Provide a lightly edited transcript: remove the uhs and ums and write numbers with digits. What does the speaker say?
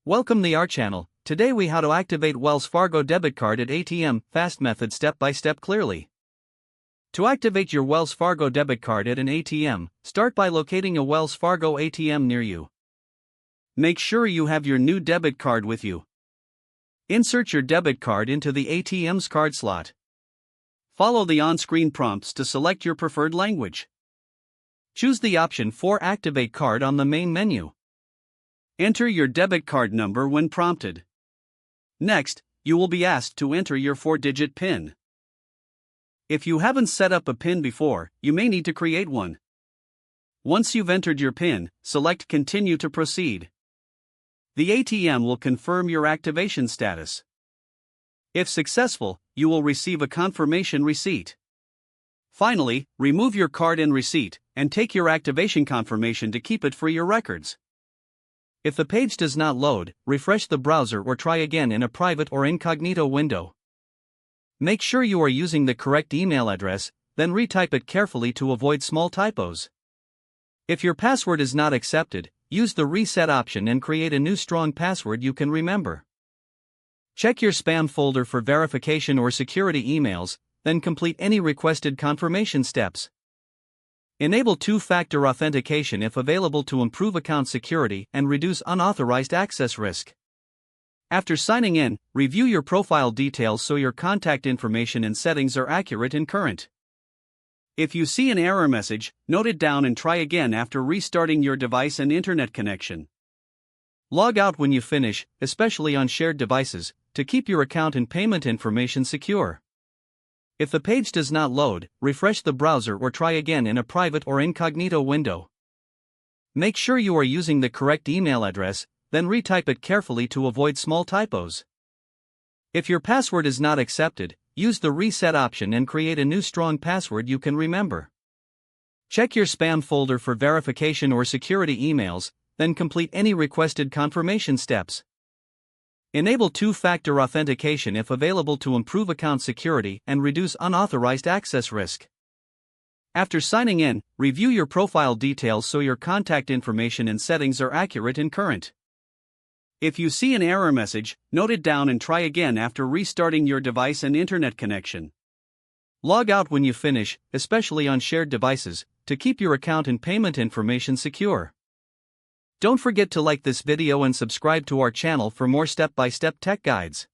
Welcome to our channel. Today we how to activate Wells Fargo debit card at ATM, fast method step by step clearly. To activate your Wells Fargo debit card at an ATM, start by locating a Wells Fargo ATM near you. Make sure you have your new debit card with you. Insert your debit card into the ATM's card slot. Follow the on-screen prompts to select your preferred language. Choose the option for Activate Card on the main menu. Enter your debit card number when prompted. Next, you will be asked to enter your 4-digit PIN. If you haven't set up a PIN before, you may need to create one. Once you've entered your PIN, select Continue to proceed. The ATM will confirm your activation status. If successful, you will receive a confirmation receipt. Finally, remove your card and receipt, and take your activation confirmation to keep it for your records. If the page does not load, refresh the browser or try again in a private or incognito window. Make sure you are using the correct email address, then retype it carefully to avoid small typos. If your password is not accepted, use the reset option and create a new strong password you can remember. Check your spam folder for verification or security emails, then complete any requested confirmation steps. Enable two-factor authentication if available to improve account security and reduce unauthorized access risk. After signing in, review your profile details so your contact information and settings are accurate and current. If you see an error message, note it down and try again after restarting your device and internet connection. Log out when you finish, especially on shared devices, to keep your account and payment information secure. If the page does not load, refresh the browser or try again in a private or incognito window. Make sure you are using the correct email address, then retype it carefully to avoid small typos. If your password is not accepted, use the reset option and create a new strong password you can remember. Check your spam folder for verification or security emails, then complete any requested confirmation steps. Enable two-factor authentication if available to improve account security and reduce unauthorized access risk. After signing in, review your profile details so your contact information and settings are accurate and current. If you see an error message, note it down and try again after restarting your device and internet connection. Log out when you finish, especially on shared devices, to keep your account and payment information secure. Don't forget to like this video and subscribe to our channel for more step-by-step tech guides.